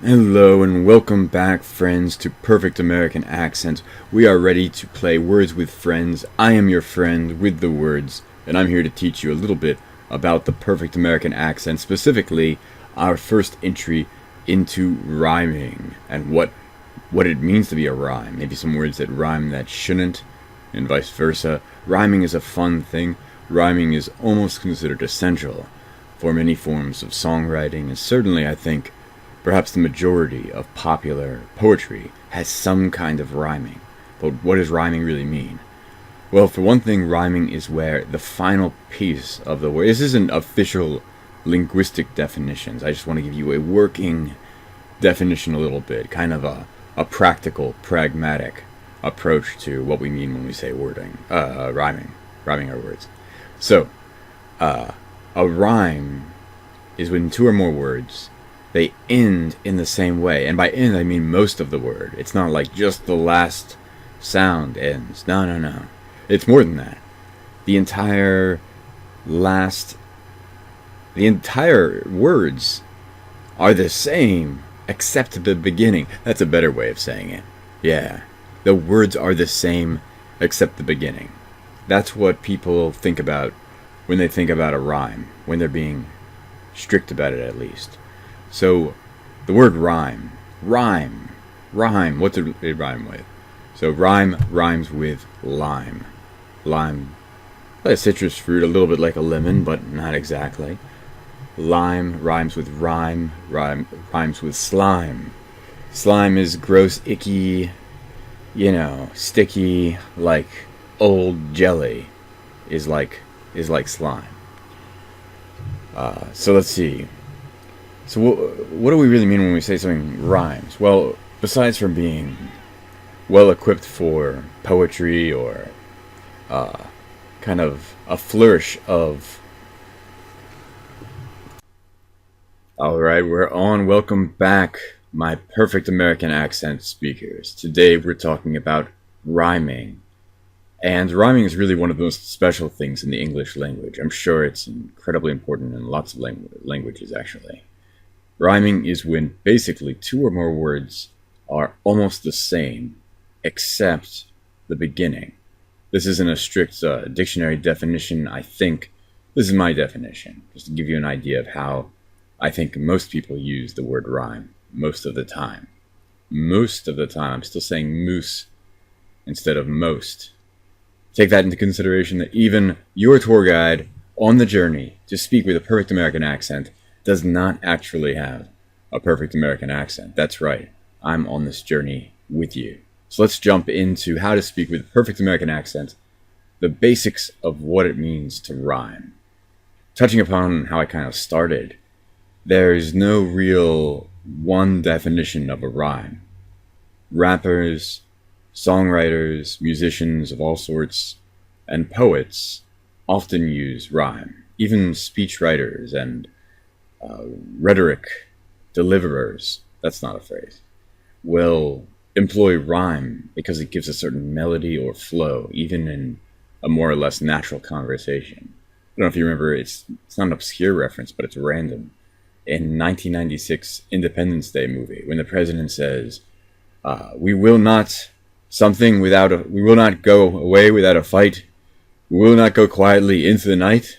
Hello and welcome back, friends, to Perfect American Accent. We are ready to play Words with Friends. I am your friend with the words, and I'm here to teach you a little bit about the Perfect American Accent, specifically our first entry into rhyming and what it means to be a rhyme. Maybe some words that rhyme that shouldn't, and vice versa. Rhyming is a fun thing. Rhyming is almost considered essential for many forms of songwriting, and certainly, I think, perhaps the majority of popular poetry has some kind of rhyming. But what does rhyming really mean? Well, for one thing, rhyming is where the final piece of the word. This isn't official linguistic definitions. I just want to give you a working definition a little bit, kind of a practical, pragmatic approach to what we mean when we say rhyming our words. So, a rhyme is when two or more words they end in the same way. And by end, I mean most of the word. It's not like just the last sound ends. No. It's more than that. The entire words are the same except the beginning. That's a better way of saying it. Yeah. The words are the same except the beginning. That's what people think about when they think about a rhyme, when they're being strict about it at least. So, the word rhyme, what did it rhyme with? So, rhyme rhymes with lime. Lime, like a citrus fruit, a little bit like a lemon, but not exactly. Lime rhymes with rhymes with slime. Slime is gross, icky, sticky, like old jelly is like slime. So let's see. So what do we really mean when we say something rhymes? Well, besides from being well equipped for poetry or kind of a flourish of... Alright, we're on. Welcome back, my Perfect American Accent speakers. Today we're talking about rhyming. And rhyming is really one of the most special things in the English language. I'm sure it's incredibly important in lots of languages, actually. Rhyming is when basically two or more words are almost the same, except the beginning. This isn't a strict dictionary definition, I think. This is my definition, just to give you an idea of how I think most people use the word rhyme most of the time. Most of the time. I'm still saying moose instead of most. Take that into consideration that even your tour guide on the journey to speak with a perfect American accent does not actually have a perfect American accent. That's right. I'm on this journey with you. So let's jump into how to speak with a perfect American accent, the basics of what it means to rhyme. Touching upon how I kind of started, there's no real one definition of a rhyme. Rappers, songwriters, musicians of all sorts, and poets often use rhyme. Even speechwriters and rhetoric deliverers, that's not a phrase, will employ rhyme because it gives a certain melody or flow, even in a more or less natural conversation. I don't know if you remember, it's not an obscure reference, but it's random. In 1996 Independence Day movie, when the president says, we will not go away without a fight, we will not go quietly into the night,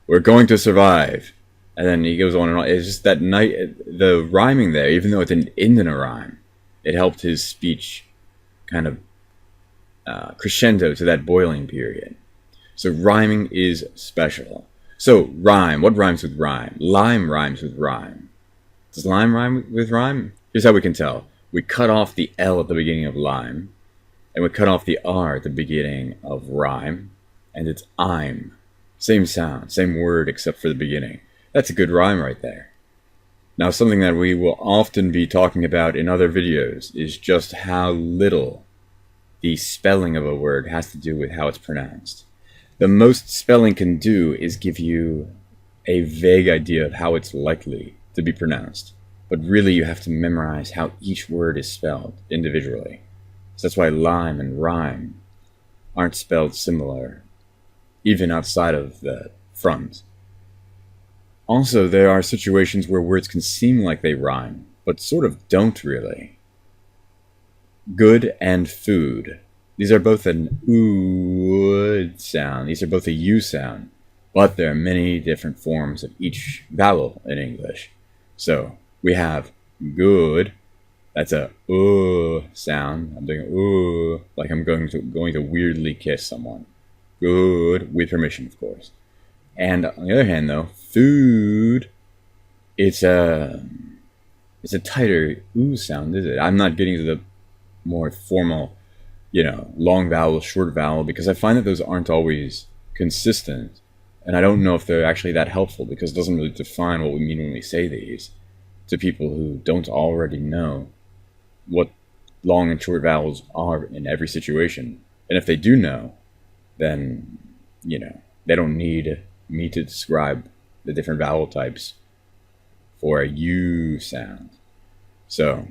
we're going to survive. And then he goes on and on. It's just that the rhyming there, even though it didn't end in a rhyme, it helped his speech kind of crescendo to that boiling period. So rhyming is special. So rhyme, what rhymes with rhyme? Lime rhymes with rhyme. Does lime rhyme with rhyme? Here's how we can tell. We cut off the L at the beginning of lime, and we cut off the R at the beginning of rhyme, and it's I'm. Same sound, same word except for the beginning. That's a good rhyme right there. Now, something that we will often be talking about in other videos is just how little the spelling of a word has to do with how it's pronounced. The most spelling can do is give you a vague idea of how it's likely to be pronounced. But really, you have to memorize how each word is spelled individually. So that's why lime and rhyme aren't spelled similar, even outside of the front. Also, there are situations where words can seem like they rhyme, but sort of don't really. Good and food. These are both an oo sound. These are both a U sound, but there are many different forms of each vowel in English. So we have good. That's a sound. I'm doing like I'm going to weirdly kiss someone. Good, with permission, of course. And on the other hand, though, food. It's a tighter sound, is it? I'm not getting to the more formal, long vowel, short vowel, because I find that those aren't always consistent, and I don't know if they're actually that helpful, because it doesn't really define what we mean when we say these to people who don't already know what long and short vowels are in every situation. And if they do know, then, they don't need me to describe the different vowel types for a U sound. So,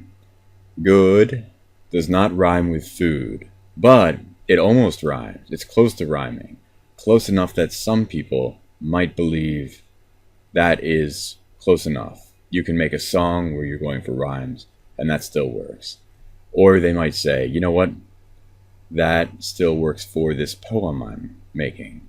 good does not rhyme with food, but it almost rhymes. It's close to rhyming. Close enough that some people might believe that is close enough. You can make a song where you're going for rhymes, and that still works. Or they might say, you know what? That still works for this poem I'm making.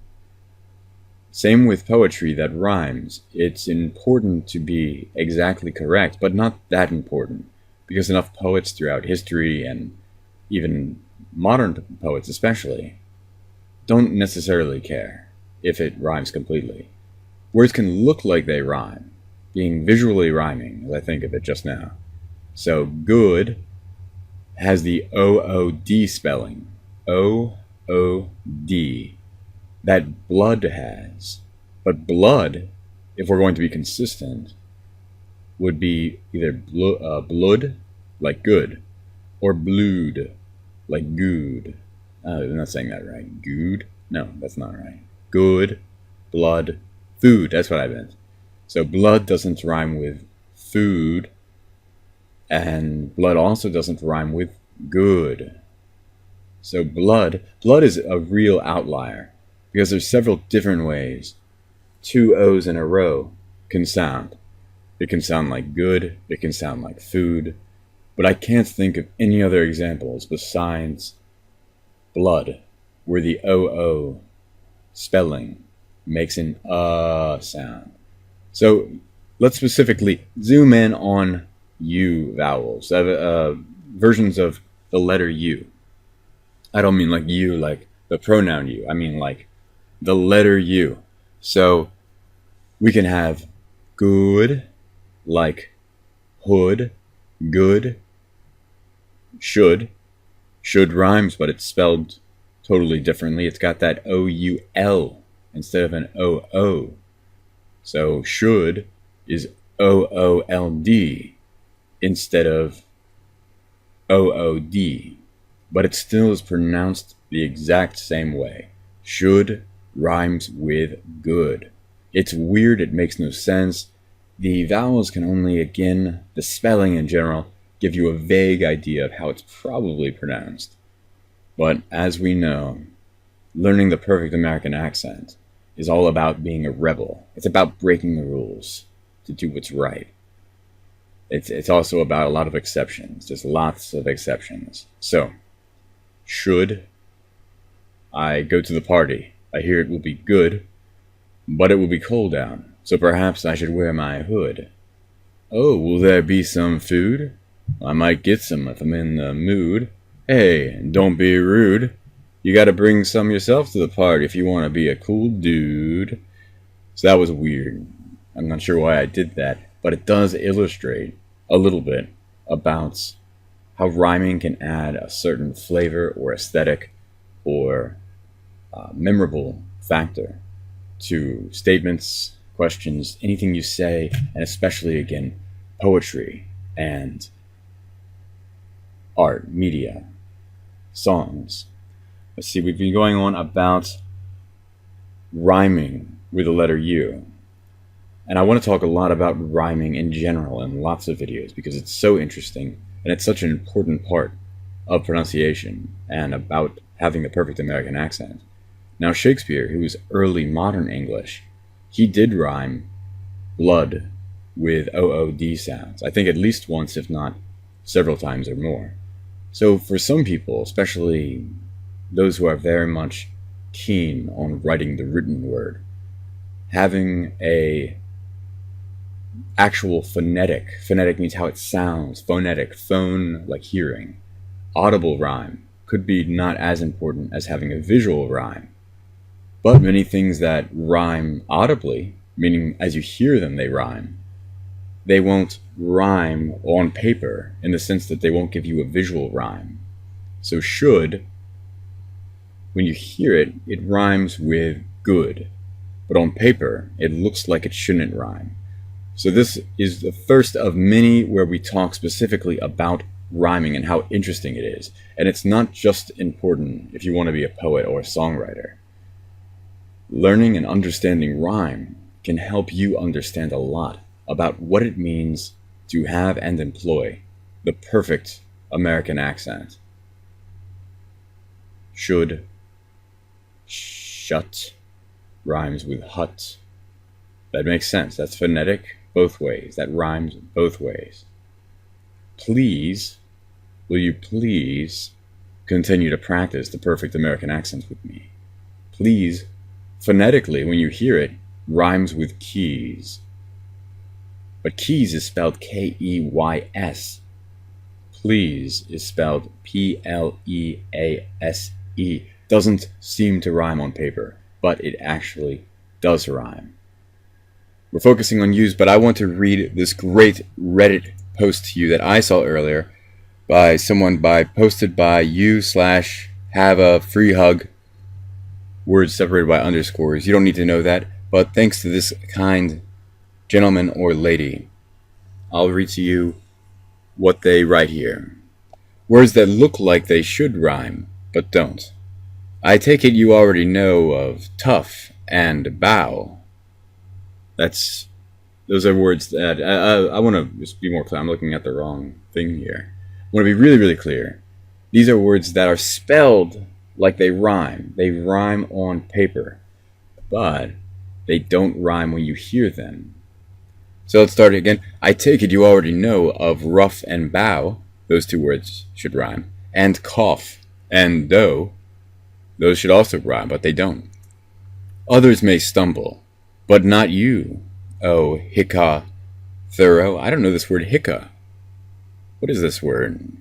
Same with poetry that rhymes. It's important to be exactly correct, but not that important, because enough poets throughout history, and even modern poets especially, don't necessarily care if it rhymes completely. Words can look like they rhyme, being visually rhyming, as I think of it just now. So good has the O-O-D spelling. O-O-D. That blood has. But blood, if we're going to be consistent, would be either blood, like good, or blood, like good. I'm not saying that right. Good? No, that's not right. Good, blood, food. That's what I meant. So blood doesn't rhyme with food, and blood also doesn't rhyme with good. So blood is a real outlier, because there's several different ways two O's in a row can sound. It can sound like good, it can sound like food, but I can't think of any other examples besides blood, where the O-O spelling makes an sound. So let's specifically zoom in on U vowels, versions of the letter U. I don't mean like you, like the pronoun you. I mean like the letter U. So we can have good, like hood, good, should. Should rhymes, but it's spelled totally differently. It's got that O-U-L instead of an O-O. So should is O-O-L-D instead of O-O-D. But it still is pronounced the exact same way. Should rhymes with good. It's weird, it makes no sense. The vowels can only, again, the spelling in general, give you a vague idea of how it's probably pronounced. But as we know, learning the perfect American accent is all about being a rebel. It's about breaking the rules to do what's right. It's also about a lot of exceptions. There's lots of exceptions. So, should I go to the party? I hear it will be good, but it will be cold out, so perhaps I should wear my hood. Oh, will there be some food? I might get some if I'm in the mood. Hey, don't be rude. You gotta bring some yourself to the party if you want to be a cool dude. So that was weird. I'm not sure why I did that, but it does illustrate a little bit about how rhyming can add a certain flavor or aesthetic or memorable factor to statements, questions, anything you say, and especially, again, poetry and art, media, songs. Let's see, we've been going on about rhyming with the letter U. And I want to talk a lot about rhyming in general in lots of videos because it's so interesting and it's such an important part of pronunciation and about having the perfect American accent. Now Shakespeare, who was early modern English, he did rhyme blood with OOD sounds. I think at least once, if not several times or more. So for some people, especially those who are very much keen on writing the written word, having a actual phonetic means how it sounds, phonetic, phone like hearing, audible rhyme could be not as important as having a visual rhyme. But many things that rhyme audibly, meaning as you hear them they rhyme, they won't rhyme on paper in the sense that they won't give you a visual rhyme. So should, when you hear it, it rhymes with good, but on paper it looks like it shouldn't rhyme. So this is the first of many where we talk specifically about rhyming and how interesting it is. And it's not just important if you want to be a poet or a songwriter. Learning and understanding rhyme can help you understand a lot about what it means to have and employ the perfect American accent. Should, shut, rhymes with hut. That makes sense. That's phonetic both ways. That rhymes both ways. Please, will you please continue to practice the perfect American accent with me? Please, phonetically, when you hear it, rhymes with keys. But keys is spelled K-E-Y-S. Please is spelled P-L-E-A-S-E. Doesn't seem to rhyme on paper, but it actually does rhyme. We're focusing on use, but I want to read this great Reddit post to you that I saw earlier by someone posted by you/have-a-free-hug, words separated by underscores. You don't need to know that, but thanks to this kind gentleman or lady, I'll read to you what they write here. Words that look like they should rhyme, but don't. I take it you already know of tough and bow. Those are words that I want to just be more clear. I'm looking at the wrong thing here. I want to be really, really clear. These are words that are spelled like they rhyme. They rhyme on paper, but they don't rhyme when you hear them. So let's start again. I take it you already know of rough and bow. Those two words should rhyme. And cough and dough. Those should also rhyme, but they don't. Others may stumble, but not you, oh hicca thorough. I don't know this word hicca. What is this word?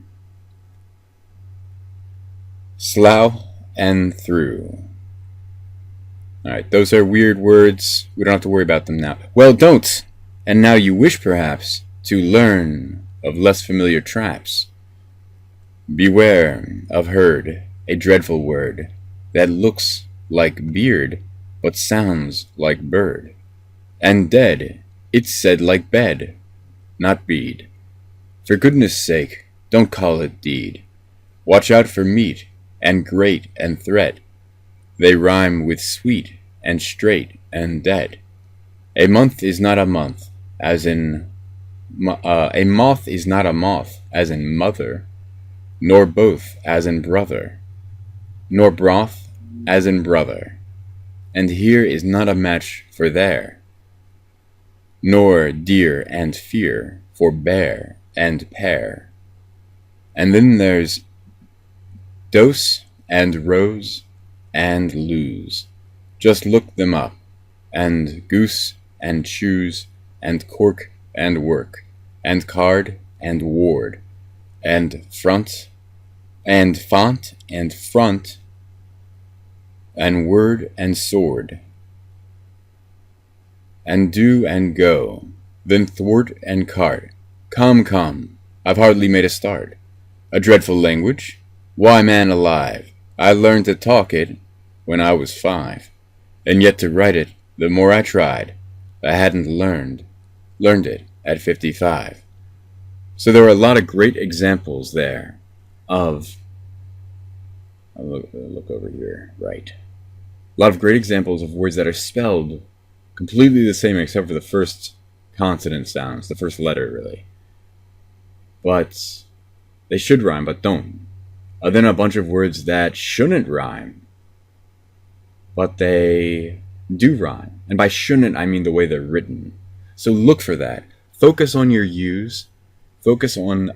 Slough and through. Alright, those are weird words. We don't have to worry about them now. Well, don't! And now you wish, perhaps, to learn of less familiar traps. Beware of herd, a dreadful word, that looks like beard, but sounds like bird. And dead, it's said like bed, not bead. For goodness sake, don't call it deed. Watch out for meat, and great and threat. They rhyme with sweet, and straight, and dead. A month is not a month, as in... a moth is not a moth, as in mother, nor both, as in brother, nor broth, as in brother. And here is not a match for there, nor dear and fear for bear and pear. And then there's dose and rose and lose. Just look them up, and goose and choose and cork and work and card and ward and front and font and front and word and sword and do and go, then thwart and cart. Come, come, I've hardly made a start. A dreadful language? Why, man alive, I learned to talk it when I was 5, and yet to write it, the more I tried, I hadn't learned it at 55. So there are a lot of great examples there of, look over here, right. A lot of great examples of words that are spelled completely the same except for the first consonant sounds, the first letter really. But they should rhyme, but don't. Then a bunch of words that shouldn't rhyme, but they do rhyme. And by shouldn't, I mean the way they're written. So look for that. focus on your U's. Focus on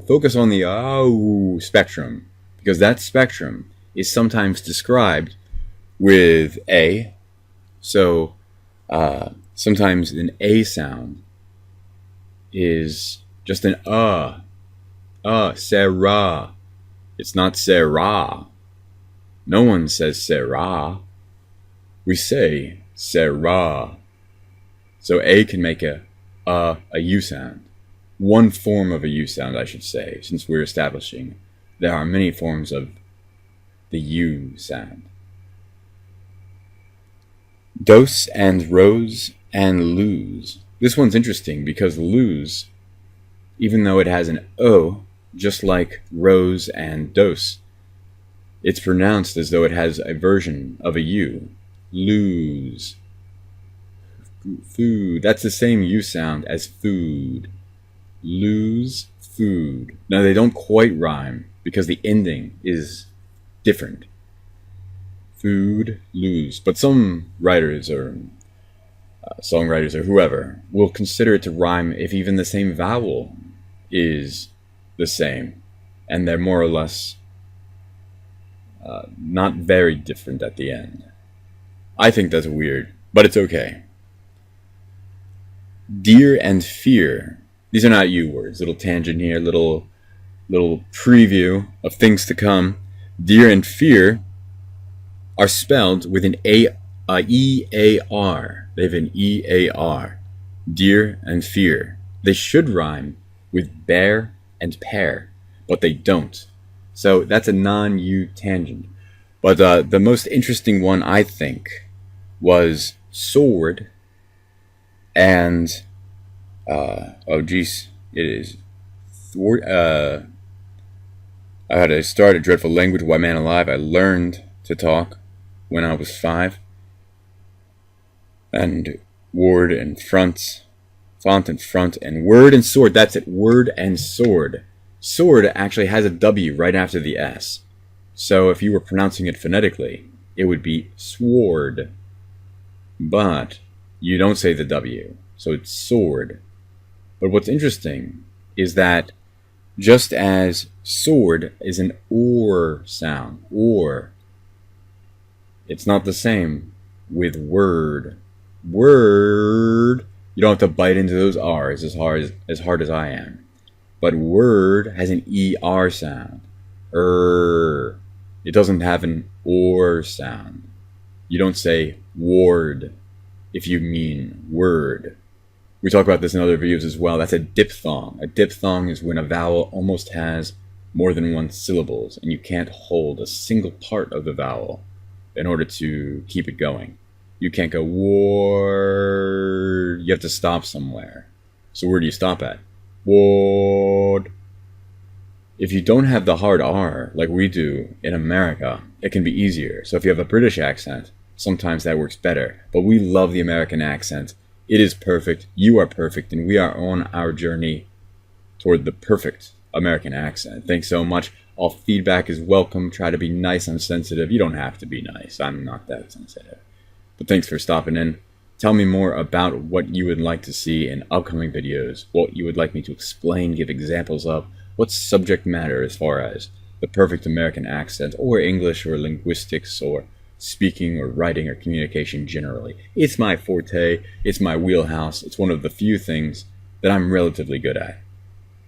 focus on the spectrum, because that spectrum is sometimes described with A. So sometimes an A sound is just an Sarah. It's not Sarah. No one says Sarah. We say Sarah. So A can make a U sound. One form of a U sound, I should say, since we're establishing there are many forms of the U sound. Dose and rose and lose. This one's interesting because lose, even though it has an O, just like rose and dose, it's pronounced as though it has a version of a U. Lose. Food. That's the same U sound as food. Lose, food. Now they don't quite rhyme because the ending is different. Food, lose. But some writers or songwriters or whoever will consider it to rhyme if even the same vowel is the same, and they're more or less not very different at the end. I think that's weird, but it's okay. Dear and fear. These are not U words. Little tangent here, little preview of things to come. Dear and fear are spelled with an E-A-R. They have an E-A-R. Dear and fear. They should rhyme with bear and pear, but they don't. So that's a non-U tangent. But the most interesting one, I think, was sword and it is I had to start a dreadful language, white man alive. I learned to talk when I was 5. And word and front, font and front, and word and sword. That's it, word and sword. Sword actually has a W right after the S. So if you were pronouncing it phonetically, it would be sword. But you don't say the W, so it's sword. But what's interesting is that just as sword is an or sound, or, it's not the same with word. Word, you don't have to bite into those R's as hard as I am. But word has an ER sound. It doesn't have an or sound. You don't say ward if you mean word. We talk about this in other videos as well. That's a diphthong. A diphthong is when a vowel almost has more than one syllables, and you can't hold a single part of the vowel in order to keep it going. You can't go ward. You have to stop somewhere. So where do you stop at? Ward. If you don't have the hard R like we do in America, it can be easier. So if you have a British accent, sometimes that works better. But we love the American accent. It is perfect. You are perfect, and we are on our journey toward the perfect American accent. Thanks so much. All feedback is welcome. Try to be nice and sensitive. You don't have to be nice. I'm not that sensitive. But thanks for stopping in. Tell me more about what you would like to see in upcoming videos, what you would like me to explain, give examples of, what subject matter as far as the perfect American accent, or English, or linguistics, or speaking, or writing, or communication generally. It's my forte, it's my wheelhouse, it's one of the few things that I'm relatively good at.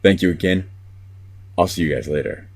Thank you again. I'll see you guys later.